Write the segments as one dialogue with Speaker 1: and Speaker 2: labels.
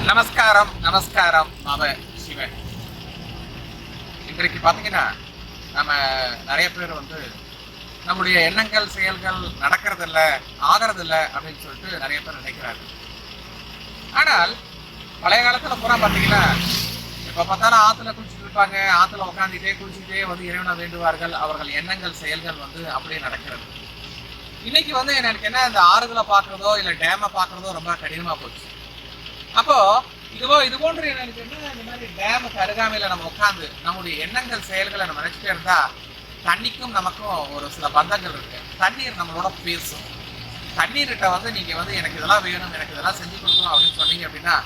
Speaker 1: நமஸ்காரம் நமஸ்காரம் மாம சிவன். இன்றைக்கு பார்த்தீங்கன்னா நம்ம நிறைய பேர் நம்முடைய எண்ணங்கள் செயல்கள் நடக்கிறதில்ல ஆகிறதில்ல அப்படின்னு சொல்லிட்டு நிறைய பேர் நினைக்கிறாங்க. ஆனால் பழைய காலத்தில் பூரா பார்த்தீங்கன்னா இப்போ பார்த்தாலும் ஆற்றுல குளிச்சுட்டு இருப்பாங்க, ஆற்றுல உட்காந்துட்டே குளிச்சுட்டே இறைவனை வேண்டுவார்கள். அவர்கள் எண்ணங்கள் செயல்கள் அப்படியே நடக்கிறது. இன்னைக்கு எனக்கு என்ன இந்த ஆறுகளை பார்க்குறதோ இல்லை டேமை பார்க்குறதோ ரொம்ப கடினமாக போச்சு. அப்போ இது போன்ற எனக்கு என்ன இந்த மாதிரி டேமுக்கு அருகாமையில நம்ம உட்காந்து நம்முடைய எண்ணங்கள் செயல்களை நம்ம நினைச்சிட்டே இருந்தா தண்ணிக்கும் நமக்கும் ஒரு சில பந்தங்கள் இருக்கு. தண்ணீர் நம்மளோட பேசும். தண்ணீர்கிட்ட நீங்க எனக்கு இதெல்லாம் வேணும், எனக்கு இதெல்லாம் செஞ்சு கொடுக்கணும் அப்படின்னு சொன்னீங்க அப்படின்னா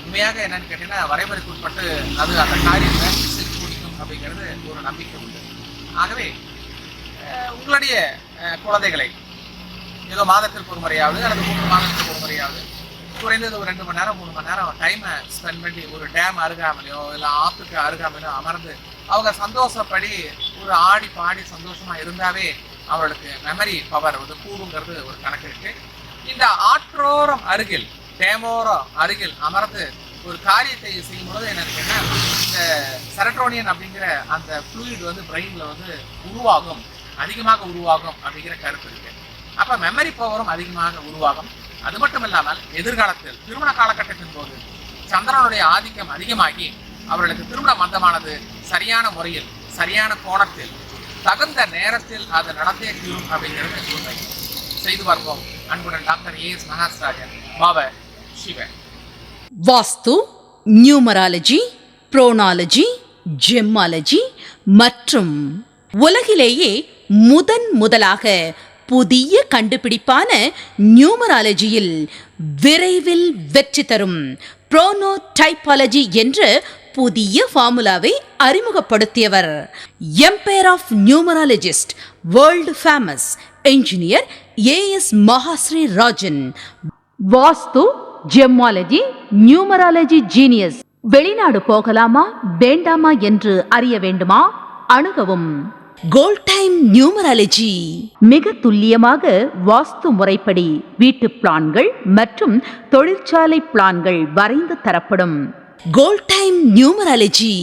Speaker 1: உண்மையாக என்னன்னு கேட்டீங்கன்னா வரைமுறைக்கு உட்பட்டு அது அந்த காரியத்தை செஞ்சு முடிக்கும் அப்படிங்கிறது ஒரு நம்பிக்கை உண்டு. ஆகவே உங்களுடைய குழந்தைகளை ஏதோ மாதத்திற்கு ஒரு முறையாவது அல்லது 3 மாதத்திற்கு ஒரு முறையாவது குறைந்தது ஒரு 2 மணி நேரம் 3 மணி நேரம் டைமை ஸ்பெண்ட் பண்ணி ஒரு டேம் அருகாமலையோ இல்லை ஆற்றுக்கு அருகாமலையோ அமர்ந்து அவங்க சந்தோஷப்படி ஒரு ஆடி பாடி சந்தோஷமா இருந்தாவே அவர்களுக்கு மெமரி பவர் கூடுங்கிறது ஒரு கணக்கு இருக்கு. இந்த ஆற்றோரம் அருகில் டேமோரம் அருகில் அமர்ந்து ஒரு காரியத்தை செய்யும் பொழுது எனக்கு என்ன இந்த செரட்டோனியன் அப்படிங்கிற அந்த ஃப்ளூயிட் பிரெயின்ல உருவாகும், அதிகமாக உருவாகும் அப்படிங்கிற கருத்து இருக்கு. அப்ப மெமரி பவரும் அதிகமாக உருவாகும். அது மட்டும் இல்லாமல் எதிர்காலத்தில் திருமண காலகட்டத்தின் போது சந்திரனுடைய ஆதிக்கம் அதிகமாகி அவர்களுக்கு திருமண மந்தமானது சரியான முறையில் சரியான கோணத்தில் தகுந்த நேரத்தில் அது நடந்தே தீரும் அப்படிங்கிறது உண்மை. செய்து பார்ப்போம். அன்புடன் டாக்டர் ஏஎஸ் மகாஸ்ராஜன், பாப சிவன்.
Speaker 2: வாஸ்து, நியூமராலஜி, புரோனாலஜி, ஜெம்மாலஜி மற்றும் உலகிலேயே முதலாக புதிய கண்டுபிடிப்பான நியூமராலஜியில் விரைவில் வெற்றி தரும் புரோனோடைபாலஜி என்ற புதிய ஃபார்முலாவை அறிமுகப்படுத்தியவர் empire of numerologist, world famous engineer AS Mahasri Rajan. Vastu, gemology, numerology genius. வெளிநாடு போகலாமா வேண்டாமா என்று அறிய வேண்டுமா? அணுகவும். கோல்ட் டைம் நியூமராலஜி மிக துல்லியமாக வாஸ்து முறைப்படி வீட்டு பிளான்கள் மற்றும் தொழிற்சாலை பிளான்கள் வரைந்து தரப்படும். Gold time numerology